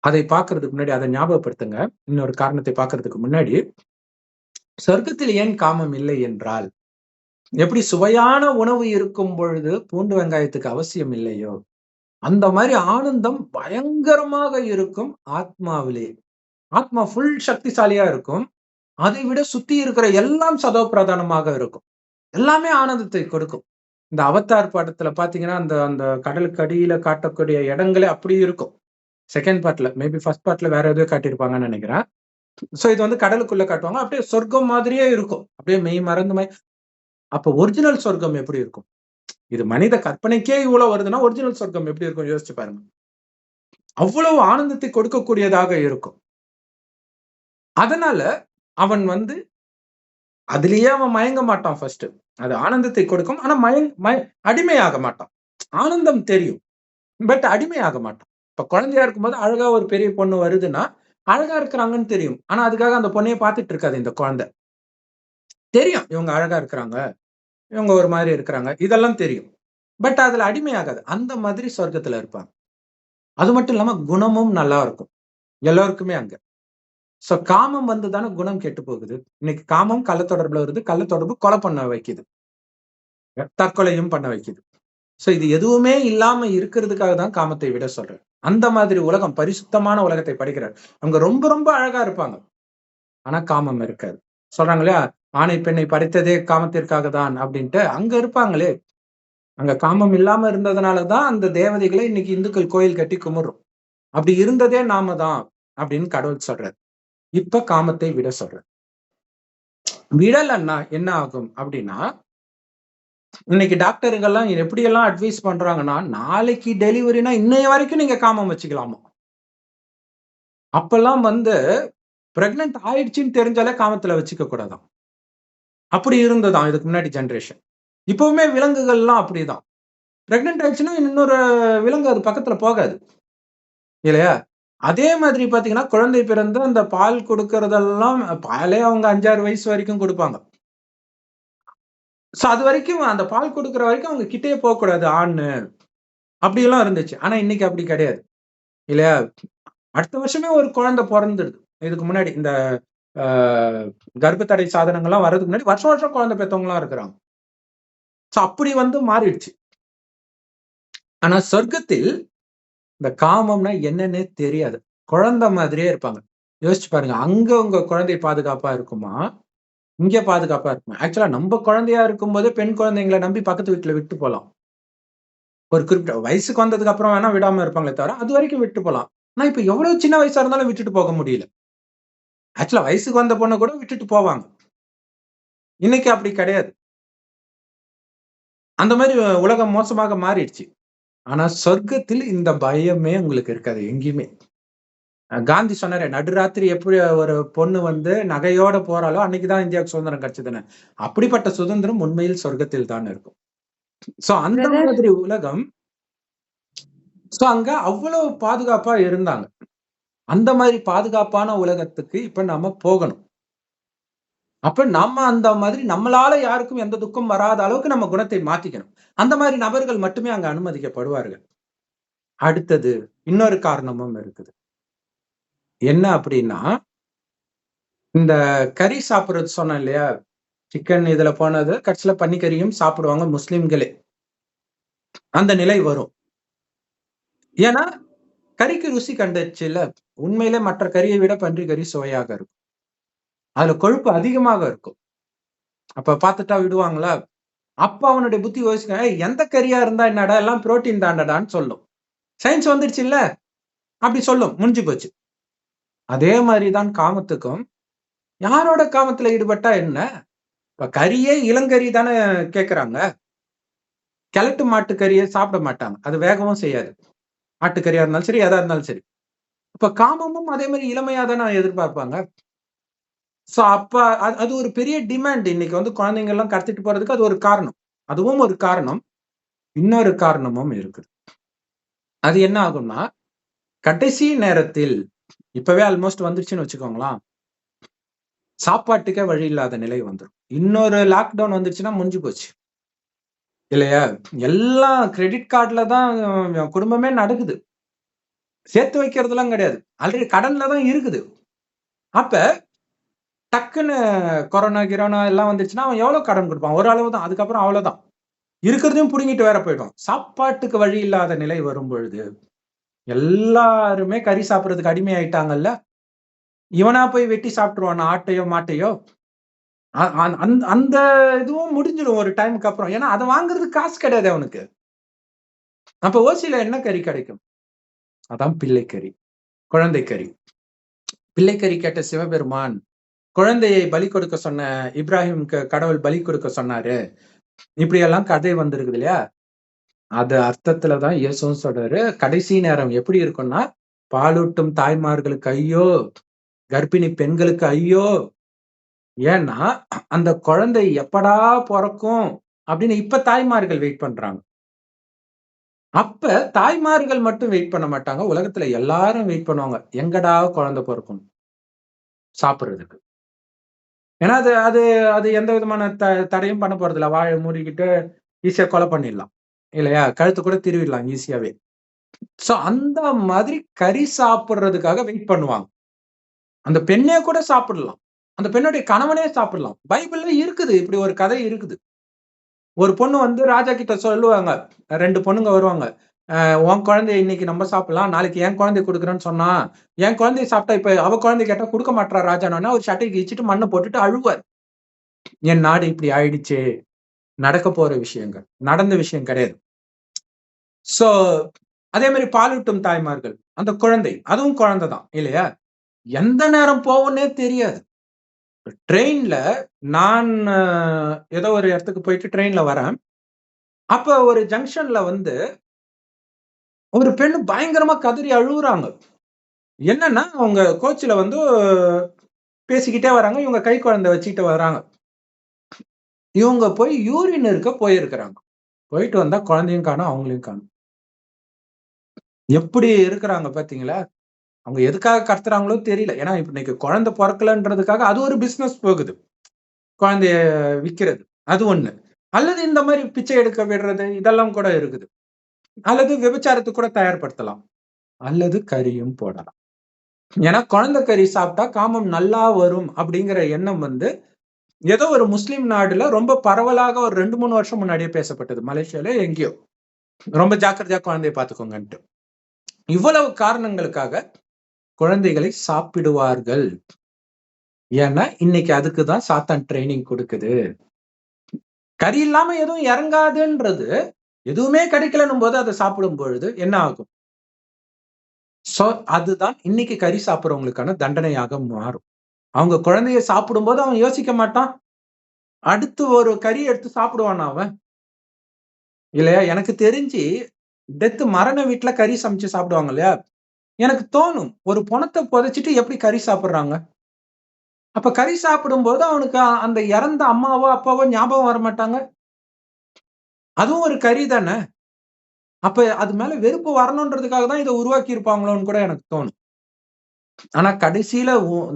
Speaker 1: அதை பார்க்கறதுக்கு முன்னாடி அத ஞாபகப்படுத்துங்க. இன்னொரு காரணத்தை பார்க்கறதுக்கு முன்னாடி, சொர்க்கத்தில் ஏன் காமம் இல்லை என்றால், எப்படி சுவையான உணவு இருக்கும் பொழுது பூண்டு வெங்காயத்துக்கு அவசியம் இல்லையோ, அந்த மாரி ஆனந்தம் பயங்கரமாக இருக்கும் ஆத்மாவிலே. ஆத்மா ஃபுல் சக்திசாலியா இருக்கும். அதை விட சுத்தி இருக்கிற எல்லாம் சதோ பிரதானமாக இருக்கும். எல்லாமே ஆனந்தத்தை கொடுக்கும். இந்த அவதார் படத்துல பார்த்தீங்கன்னா, அந்த அந்த கடலுக்கு அடியில காட்டக்கூடிய இடங்களே அப்படி இருக்கும். செகண்ட் பார்ட்ல மேபி ஃபர்ஸ்ட் பார்ட்ல வேற ஏதோ காட்டியிருப்பாங்கன்னு நெனைக்கிறேன். சோ இது வந்து கடலுக்குள்ள காட்டுவாங்க. அப்படியே சொர்க்கம் மாதிரியே இருக்கும். அப்படியே மெய் மறந்து அப்ப ஒரிஜினல் சொர்க்கம் எப்படி இருக்கும்? இது மனித கற்பனைக்கே இவ்வளவு வருதுன்னா, ஒரிஜினல் சொர்க்கம் எப்படி இருக்கும் யோசிச்சு பாருங்க. அவ்வளவு ஆனந்தத்தை கொடுக்கக்கூடியதாக இருக்கும். அதனால அவன் வந்து அதிலேயே அவன் மயங்க மாட்டான் ஃபர்ஸ்ட். அது ஆனந்தத்தை கொடுக்கும். ஆனா அடிமையாக மாட்டான். ஆனந்தம் தெரியும். பட் அடிமையாக மாட்டான். இப்ப குழந்தையா இருக்கும்போது அழகா ஒரு பெரிய பொண்ணு வருதுன்னா, அழகா இருக்கிறாங்கன்னு தெரியும். ஆனா அதுக்காக அந்த பொண்ணையே பார்த்துட்டு இருக்காது இந்த குழந்தை. தெரியும் இவங்க அழகா இருக்கிறாங்க. இவங்க ஒரு மாதிரி இருக்கிறாங்க. இதெல்லாம் தெரியும். பட் அதுல அடிமையாகாது. அந்த மாதிரி சொர்க்கத்துல இருப்பாங்க. அது மட்டும் இல்லாம குணமும் நல்லா இருக்கும். எல்லோருக்குமே அங்க. சோ காமம் வந்து தானே குணம் கெட்டு போகுது. இன்னைக்கு காமம் கள்ள தொடர்புல வருது. கள்ள தொடர்பு கொலை பண்ண வைக்குது. தற்கொலையும் பண்ண வைக்குது. சோ இது எதுவுமே இல்லாம இருக்கிறதுக்காக தான் காமத்தை விட சொல்றேன். அந்த மாதிரி உலகம் பரிசுத்தமான உலகத்தை படைக்கிறார். அவங்க ரொம்ப ரொம்ப அழகா இருப்பாங்க. ஆனா காமம் இருக்காது. சொல்றாங்க இல்லையா? ஆணை பெண்ணை படைத்ததே காமத்திற்காக தான் அப்படின்ட்டு. அங்க இருப்பாங்களே. அங்க காமம் இல்லாம இருந்ததுனால தான் அந்த தேவதைகளை இன்னைக்கு இந்துக்கள் கோயில் கட்டி கும்பிடுறோம். அப்படி இருந்ததே நாம தான் அப்படின்னு கடவுள் சொல்றாரு. இப்ப காமத்தை விட சொல்றாரு. விடலன்னா என்ன ஆகும் அப்படின்னா, இன்னைக்கு டாக்டர்கள்லாம் எப்படியெல்லாம் அட்வைஸ் பண்றாங்கன்னா, நாளைக்கு டெலிவரினா இன்னைய வரைக்கும் நீங்க காமம் வச்சுக்கலாமா. அப்பல்லாம் வந்து பிரெக்னன்ட் ஆயிடுச்சுன்னு தெரிஞ்சாலே காமத்துல வச்சுக்க கூடாதாம். அப்படி இருந்ததாம் இதுக்கு முன்னாடி ஜெனரேஷன். இப்பவுமே விலங்குகள்லாம் அப்படிதான். பிரெக்னன்ட் ஆயிடுச்சுன்னா இன்னொரு விலங்கு அது பக்கத்துல போகாது. இல்லையா? அதே மாதிரி பார்த்தீங்கன்னா, குழந்தை பிறந்து அந்த பால் குடுக்கறதெல்லாம் பாலே அவங்க 5, 6 வயசு வரைக்கும் குடுப்பாங்க. சோ அது வரைக்கும் அந்த பால் கொடுக்குற வரைக்கும் அவங்க கிட்டே போகக்கூடாது ஆண். அப்படியெல்லாம் இருந்துச்சு. ஆனா இன்னைக்கு அப்படி கிடையாது. இல்லையா? அடுத்த வருஷமே ஒரு குழந்தை பொறந்துடுது. இதுக்கு முன்னாடி இந்த ஆ கர்ப்பத்தடை சாதனங்கள்லாம் வர்றதுக்கு முன்னாடி வருஷம் வருஷம் குழந்தை பெத்தவங்கலாம் இருக்கிறாங்க. சோ அப்படி மாறிடுச்சு. ஆனா சொர்க்கத்தில் இந்த காமம்னா என்னன்னே தெரியாது. குழந்தை மாதிரியே இருப்பாங்க. யோசிச்சு பாருங்க. அங்க உங்க குழந்தை பாதுகாப்பா இருக்குமா? இங்க பாதுகாப்பா இருக்குமா? ஆக்சுவலா நம்ம குழந்தையா இருக்கும்போதே பெண் குழந்தைங்கள நம்பி பக்கத்து வீட்ல விட்டு போலாம். ஒரு குறிப்பிட்ட வயசுக்கு வந்ததுக்கு அப்புறம் வேணா விடாம இருப்பாங்களே தவிர, அதுவரைக்கும் விட்டு போலாம். ஆனா இப்ப எவ்வளவு சின்ன வயசா இருந்தாலும் விட்டுட்டு போக முடியல. ஆக்சுவலா வயசுக்கு வந்த பொண்ண கூட விட்டுட்டு போவாங்க. இன்னைக்கு அப்படி கிடையாது. அந்த மாரி உலகம் மோசமாக மாறிடுச்சு. ஆனா சொர்க்கத்தில் இந்த பயமே உங்களுக்கு இருக்காது எங்கேயுமே. காந்தி சொன்னாரே, நடுராத்திரி எப்படி ஒரு பொண்ணு நகையோட போறாளோ, அன்னைக்கு தான் இந்தியாவுக்கு சுதந்திரம் கிடைச்சதுன்னு. அப்படிப்பட்ட சுதந்திரம் உண்மையில் சொர்க்கத்தில் தான் இருக்கும். சோ அந்த
Speaker 2: பிரதர்
Speaker 1: மாதிரி உலகம். சோ அங்க அவ்வளவு பாதுகாப்பா இருந்தாங்க. அந்த மாதிரி பாதுகாப்பான உலகத்துக்கு இப்ப நாம போகணும். அப்ப நம்ம அந்த மாதிரி நம்மளால யாருக்கும் எந்த துக்கம் வராத அளவுக்கு நம்ம குணத்தை மாத்திக்கணும். அந்த மாதிரி நபர்கள் மட்டுமே அங்க அனுமதிக்கப்படுவார்கள். அடுத்தது இன்னொரு காரணமும் இருக்குது. என்ன அப்படின்னா, இந்த கறி சாப்பிடுறது சொன்னேன் இல்லையா? சிக்கன் இதுல போனது கடைசியில பன்னிக்கறியும் சாப்பிடுவாங்க முஸ்லிம்களே. அந்த நிலை வரும். ஏன்னா, கறிக்கு ருசி கண்டுச்சுல்ல. உண்மையிலே மற்ற கறியை விட பன்றி கறி சுவையாக இருக்கும். அதுல கொழுப்பு அதிகமாக இருக்கும். அப்ப பார்த்துட்டா விடுவாங்களா? அப்ப அவனுடைய புத்தி யோசிக்கும். "ஏய் எந்த கறியா இருந்தா என்னடா? எல்லாம் புரோட்டீன் தானடான்னு" சொல்லும். சயின்ஸ் வந்துடுச்சுல்ல. அப்படி சொல்லும். முடிஞ்சு போச்சு. அதே மாரி தான் காமத்துக்கும். யாரோட காமத்துல ஈடுபட்டா என்ன? இப்ப கறியே இளங்கறி தானே கேட்கறாங்க. கிழட்டு மாட்டு கறிய சாப்பிட மாட்டாங்க. அது வேகவும் செய்யாது. ஆட்டுக்கறியா இருந்தாலும் சரி, எதா இருந்தாலும் சரி. அப்ப காமமும் அதே மாரி இளமையா தானே எதிர்பார்ப்பாங்க. சோ அப்ப அது ஒரு பெரிய டிமாண்ட். இன்னைக்கு குழந்தைங்க எல்லாம் கடத்திட்டு போறதுக்கு அது ஒரு காரணம். அதுவும் ஒரு காரணம். இன்னொரு காரணமும் இருக்குது. அது என்ன ஆகும்னா, கடைசி நேரத்தில் இப்பவே ஆல்மோஸ்ட் வந்துருச்சுன்னு வச்சுக்கோங்களேன். சாப்பாட்டுக்கே வழி இல்லாத நிலை வந்துரும். இன்னொரு லாக்டவுன் வந்துருச்சுன்னா முடிஞ்சு போச்சு. இல்லையா? எல்லாம் கிரெடிட் கார்ட்ல தான் குடும்பமே நடக்குது. சேர்த்து வைக்கிறதெல்லாம் கிடையாது. ஆல்ரெடி கடன்ல தான் இருக்குது. அப்ப டக்குன்னு கொரோனா, கிரோனா எல்லாம் வந்துருச்சுன்னா, அவன் எவ்வளவு கடன் குடுப்பான்? ஒரு அளவு தான். அதுக்கப்புறம் அவ்வளவுதான். இருக்கிறதையும் புடுங்கிட்டு வேற போயிடும். சாப்பாட்டுக்கு வழி இல்லாத நிலை வரும்பொழுது, எல்லாருமே கறி சாப்பிடுறதுக்கு அடிமை ஆயிட்டாங்கல்ல. இவனா போய் வெட்டி சாப்பிட்டுருவானா ஆட்டையோ, மாட்டையோ? அ அந் அந்த அந்த இதுவும் முடிஞ்சிடும் ஒரு டைம்க்கு அப்புறம். ஏன்னா, அத வாங்குறதுக்கு காசு கிடையாது அவனுக்கு. அப்ப ஓசியில என்ன கறி கிடைக்கும்? அதான் பிள்ளைக்கறி, குழந்தை கறி. பிள்ளைக்கறி கேட்ட சிவபெருமான், குழந்தையை பலி கொடுக்க சொன்ன இப்ராஹிம்க்கு கடவுள் பலி கொடுக்க சொன்னாரு. இப்படியெல்லாம் கதை வந்திருக்குது இல்லையா? அது அர்த்தத்துல தான் இயேசுவும் சொல்றாரு. கடைசி நேரம் எப்படி இருக்கும்னா, பாலூட்டும் தாய்மார்களுக்கு ஐயோ! கர்ப்பிணி பெண்களுக்கு ஐயோ! ஏன்னா, அந்த குழந்தை எப்படா பொறக்கும்? அப்படின்னு இப்ப தாய்மார்கள் வெயிட் பண்றாங்க. அப்ப தாய்மார்கள் மட்டும் வெயிட் பண்ண மாட்டாங்க. உலகத்துல எல்லாரும் வெயிட் பண்ணுவாங்க. எங்கடா குழந்தை பொறக்கும்? சாப்பிடுறதுக்கு. ஏன்னா அது அது அது எந்த விதமான தடையும் பண்ண போறதில்ல. வாய மூடிக்கிட்டு ஈஸியா கொலை பண்ணிடலாம். இல்லையா? கழுத்து கூட திருவிடலாம் ஈஸியாவே. சோ அந்த மாதிரி கறி சாப்பிடுறதுக்காக வெயிட் பண்ணுவாங்க. அந்த பெண்ணே கூட சாப்பிடலாம். அந்த பெண்ணுடைய கணவனே சாப்பிடலாம். பைபிள்ல இருக்குது. இப்படி ஒரு கதை இருக்குது. ஒரு பொண்ணு ராஜா கிட்ட சொல்லுவாங்க. 2 பொண்ணுங்க வருவாங்க. உன் குழந்தைய இன்னைக்கு நம்ம சாப்பிடலாம். நாளைக்கு என் குழந்தைய குடுக்குறேன்னு சொன்னா, என் குழந்தைய சாப்பிட்டா இப்ப அவ குழந்தைய கேட்டா குடுக்க மாட்றா ராஜான்னோனே, அவரு சட்டைய கிழிச்சுட்டு மண்ண போட்டுட்டு அழுவாரு. என் நாடு இப்படி ஆயிடுச்சே! நடக்கப் போற விஷயங்கள். நடந்த விஷயம் கிடையாது. சோ அதே மாரி பாலூட்டும் தாய்மார்கள். அந்த குழந்தை, அதுவும் குழந்தை தான் இல்லையா? எந்த நேரம் போகும்னே தெரியாது. ட்ரெயின்ல நான் ஏதோ ஒரு இடத்துக்கு போயிட்டு ட்ரெயின்ல வரேன். அப்ப ஒரு ஜங்ஷன்ல ஒரு பெண்ணு பயங்கரமா கதறி அழுவுறாங்க. என்னன்னா, அவங்க கோச்ல பேசிக்கிட்டே வராங்க. இவங்க கை குழந்தை வச்சுக்கிட்டு வராங்க. இவங்க போய் யூரின் இருக்க போயிருக்கிறாங்க. போயிட்டு வந்தா குழந்தையும் காணோம், அவங்களையும் காணோம். எப்படி இருக்கிறாங்க பார்த்தீங்களா? அவங்க எதுக்காக கத்துறாங்களோ தெரியல. ஏன்னா, இப்ப இன்னைக்கு குழந்தை பொறக்கலன்றதுக்காக அது ஒரு பிசினஸ் போகுது. குழந்தைய விக்கிறது. அது ஒண்ணு. அல்லது இந்த மாதிரி பிச்சை எடுக்க விடுறது இதெல்லாம் கூட இருக்குது. அல்லது விபச்சாரத்துக்கு கூட தயார்படுத்தலாம். அல்லது கறியும் போடலாம். ஏன்னா குழந்தை கறி சாப்பிட்டா காமம் நல்லா வரும் அப்படிங்கிற எண்ணம் ஏதோ ஒரு முஸ்லிம் நாடுல ரொம்ப பரவலாக ஒரு 2-3 வருஷம் முன்னாடியே பேசப்பட்டது. மலேசியால எங்கேயோ. ரொம்ப ஜாக்கிரதையா குழந்தையை பார்த்துக்கோங்கன்ட்டு. இவ்வளவு காரணங்களுக்காக குழந்தைகளை சாப்பிடுவார்கள். ஏன்னா இன்னைக்கு அதுக்குதான் சாத்தான் ட்ரைனிங் கொடுக்குது. கறி இல்லாம எதுவும் இறங்காதுன்றது, எதுவுமே கிடைக்கலன்னும் போது அதை சாப்பிடும் பொழுது என்ன ஆகும்? சோ அதுதான் இன்னைக்கு கறி சாப்பிடுறவங்களுக்கான தண்டனையாக மாறும். அவங்க குழந்தைய சாப்பிடும்போது அவன் யோசிக்க மாட்டான், அடுத்து ஒரு கறி எடுத்து சாப்பிடுவானா அவன்? இல்லையா? எனக்கு தெரிஞ்சு மரண வீட்டுல கறி சமைச்சு சாப்பிடுவாங்க இல்லையா? எனக்கு தோணும், ஒரு பொணத்தை புதைச்சிட்டு எப்படி கறி சாப்பிடுறாங்க? அப்ப கறி சாப்பிடும்போது அவனுக்கு அந்த இறந்த அம்மாவோ அப்பாவோ ஞாபகம் வர மாட்டாங்க? அதுவும் ஒரு கறி தானே. அப்ப அது மேல வெறுப்பு வரணுன்றதுக்காக தான் இதை உருவாக்கி இருப்பாங்களோன்னு கூட எனக்கு தோணும். ஆனா கடைசியில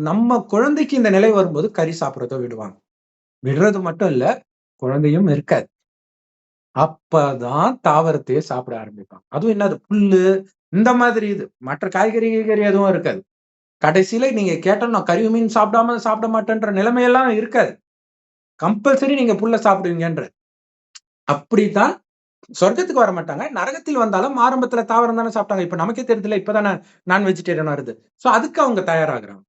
Speaker 1: நம்ம குழந்தைக்கு இந்த நிலை வரும்போது கறி சாப்பிடறத விடுவாங்க. விடுறது மட்டும் இல்ல, குழந்தையும் இருக்காது. அப்பதான் தாவரத்தையே சாப்பிட ஆரம்பிப்பாங்க. அதுவும் என்னது, புல்லு இந்த மாதிரி இது. மற்ற காய்கறி எதுவும் இருக்காது. கடைசியில நீங்க கேட்டோம்னா கறி மீன் சாப்பிட மாட்டேன்ற நிலைமையெல்லாம் இருக்காது. கம்பல்சரி நீங்க புல்ல சாப்பிடுவீங்கன்ற. அப்படித்தான் சொர்க்கத்துக்கு வர மாட்டாங்க. நரகத்தில் வந்தாலும் ஆரம்பத்துல தாவரம் தானே சாப்பிட்டாங்க. இப்ப நமக்கே தெரியல, இப்பதானே நான் வெஜிடேரியன் வருது. சோ அதுக்கு அவங்க தயாராகிறாங்க.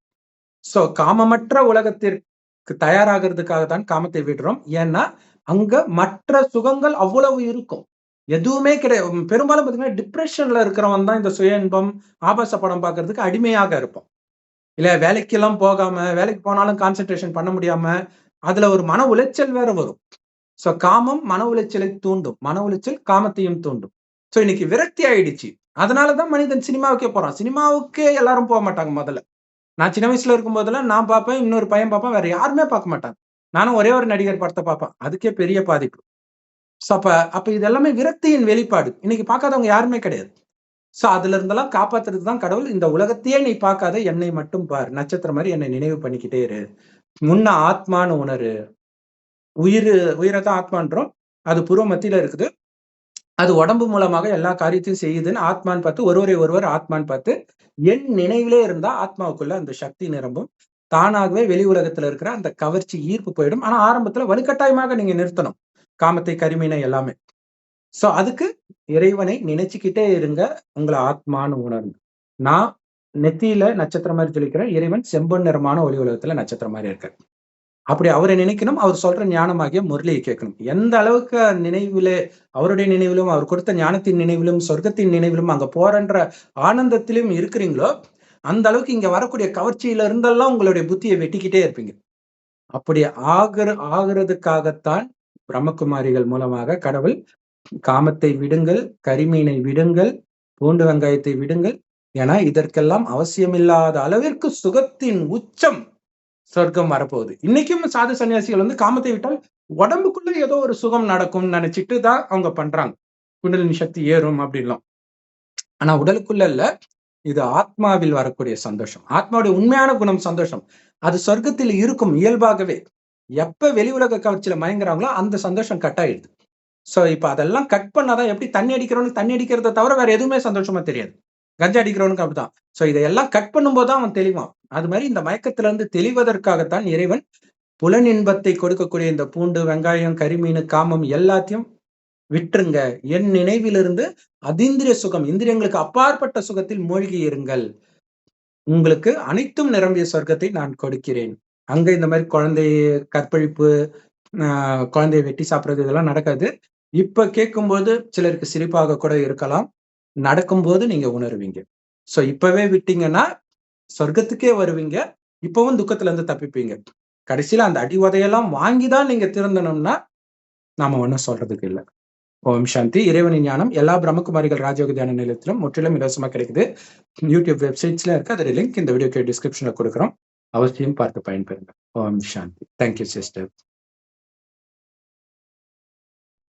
Speaker 1: சோ காமமற்ற உலகத்திற்கு தயாராகிறதுக்காக தான் காமத்தை விடுறோம். ஏன்னா அங்க மற்ற சுகங்கள் அவ்வளவு இருக்கும். எதுவுமே கிடையாது. பெரும்பாலும் பாத்தீங்கன்னா டிப்ரெஷன்ல இருக்கிறவன் தான் இந்த சுய இன்பம், ஆபாச படம் பார்க்கறதுக்கு அடிமையாக இருப்பான். இல்ல வேலைக்கெல்லாம் போகாம, வேலைக்கு போனாலும் கான்சென்ட்ரேஷன் பண்ண முடியாம, அதுல ஒரு மன உளைச்சல் வேற வரும். சோ காமம் மன உளைச்சலை தூண்டும். மன உளைச்சல் காமத்தையும் தூண்டும். சோ இன்னைக்கு விரக்தி ஆயிடுச்சு. அதனாலதான் மனிதன் சினிமாவுக்கே போறான். சினிமாவுக்கே எல்லாரும் போக மாட்டாங்க முதல்ல. நான் சின்ன வயசுல இருக்கும் போதெல்லாம் நான் பார்ப்பேன், இன்னொரு பையன் பார்ப்பான், வேற யாருமே பார்க்க மாட்டாங்க. நானும் ஒரே ஒரு நடிகர் படத்தை பார்ப்பேன். அதுக்கே பெரிய பாதிப்பு. சோ அப்ப இது எல்லாமே விரக்தியின் வெளிப்பாடு. இன்னைக்கு பார்க்காதவங்க யாருமே கிடையாது. சோ அதுல இருந்தெல்லாம் காப்பாத்துறதுக்கு தான் கடவுள், இந்த உலகத்தையே நீ பார்க்காத, என்னை மட்டும் பார், நட்சத்திரம் மாதிரி என்னை நினைவு பண்ணிக்கிட்டே இரு, முன்ன ஆத்மான்னு உணரு. உயிரைத்தான் ஆத்மான்றோம். அது புருவ மத்தியில இருக்குது. அது உடம்பு மூலமாக எல்லா காரியத்தையும் செய்யுதுன்னு ஆத்மான்னு பார்த்து, ஒருவர் ஆத்மான்னு பார்த்து என் நினைவிலே இருந்தா ஆத்மாவுக்குள்ள அந்த சக்தி நிரம்பும். தானாகவே வெளி உலகத்துல இருக்கிற அந்த கவர்ச்சி, ஈர்ப்பு போயிடும். ஆனா ஆரம்பத்துல வலுக்கட்டாயமாக நீங்க நிறுத்தணும் காமத்தை, கரிமீனை எல்லாமே. சோ அதுக்கு இறைவனை நினைச்சுக்கிட்டே இருங்க, உங்களை ஆத்மான்னு உணர்ந்து. நான் நெத்தியில நட்சத்திரம் மாதிரி ஜொலிக்கிறேன், இறைவன் செம்பொன் நிறமான ஒளி உலகத்துல நட்சத்திரம் மாதிரி இருக்காரு. அப்படி அவரை நினைக்கணும், அவர் சொல்ற ஞானமாகிய முரளியை கேட்கணும். எந்த அளவுக்கு நினைவிலே, அவருடைய நினைவிலும், அவர் கொடுத்த ஞானத்தின் நினைவிலும், சொர்க்கத்தின் நினைவிலும், அங்க போறன்ற ஆனந்தத்திலும் இருக்கிறீங்களோ, அந்த அளவுக்கு இங்க வரக்கூடிய கவர்ச்சியில இருந்தெல்லாம் உங்களுடைய புத்தியை வெட்டிக்கிட்டே இருப்பீங்க. அப்படி ஆகிறதுக்காகத்தான் பிரம்மகுமாரிகள் மூலமாக கடவுள் காமத்தை விடுங்கள், கரிமீனை விடுங்கள், பூண்டு வெங்காயத்தை விடுங்கள். ஏன்னா இதற்கெல்லாம் அவசியமில்லாத அளவிற்கு சுகத்தின் உச்சம் சொர்க்கம் வரப்போகுது. இன்னைக்கும் சாது சன்னியாசிகள் காமத்தை விட்டால் உடம்புக்குள்ள ஏதோ ஒரு சுகம் நடக்கும்னு நினைச்சிட்டு தான் அவங்க பண்றாங்க. குண்டலினி சக்தி ஏறும் அப்படின்லாம். ஆனா உடலுக்குள்ள இல்ல, இது ஆத்மாவில் வரக்கூடிய சந்தோஷம். ஆத்மாவுடைய உண்மையான குணம் சந்தோஷம். அது சொர்க்கத்தில் இருக்கும் இயல்பாகவே. எப்ப வெளி உலக கவர்ச்சியில மயங்குறாங்களோ அந்த சந்தோஷம் கட் ஆயிடுது. சோ இப்ப அதெல்லாம் கட் பண்ணாதான், எப்படி தண்ணி அடிக்கிறவனுக்கு தண்ணி அடிக்கிறத தவிர வேற எதுவுமே சந்தோஷமா தெரியாது. கஞ்சா அடிக்கிறவனுக்கு அப்படிதான். சோ இதெல்லாம் கட் பண்ணும்போது தான் அவன் தெளிவான். அது மாதிரி இந்த மயக்கத்துல இருந்து தெளிவதற்காகத்தான் இறைவன் புலன் இன்பத்தை கொடுக்கக்கூடிய இந்த பூண்டு, வெங்காயம், கரிமீன், காமம் எல்லாத்தையும் விட்டுருங்க. என் நினைவிலிருந்து அதீந்திரிய சுகம், இந்திரியங்களுக்கு அப்பாற்பட்ட சுகத்தில் மூழ்கி இருங்கள். உங்களுக்கு அனைத்தும் நிரம்பிய சொர்க்கத்தை நான் கொடுக்கிறேன். அங்க இந்த மாதிரி கற்பழிப்பு, குழந்தையை வெட்டி சாப்பிடுறது இதெல்லாம் நடக்காது. இப்ப கேட்கும்போது சிலருக்கு சிரிப்பாக கூட இருக்கலாம். நடக்கும்போது நீங்க உணர்வீங்க. சோ இப்பவே விட்டீங்கன்னா சொர்க்கத்துக்கே வருவீங்க. இப்பவும் துக்கத்துல இருந்து தப்பிப்பீங்க. கடைசியில அந்த அடி உதையெல்லாம் வாங்கிதான் நீங்க திருந்தணும்னா நாம ஒண்ணும் சொல்றதுக்கு இல்லை. ஓம் சாந்தி. இறைவனின் ஞானம் எல்லா பிரம்மகுமாரிகள் ராஜயோக தியான நிலையத்திலும் முற்றிலும் இலவசமா கிடைக்குது. யூடியூப் வெப்சைட்ஸ்ல இருக்கு. அதோட லிங்க் இந்த வீடியோக்கு டிஸ்கிரிப்ஷன்ல கொடுக்குறோம். அவசியம் பார்த்து பயன்பெறுங்க. ஓம் சாந்தி. Thank you sister.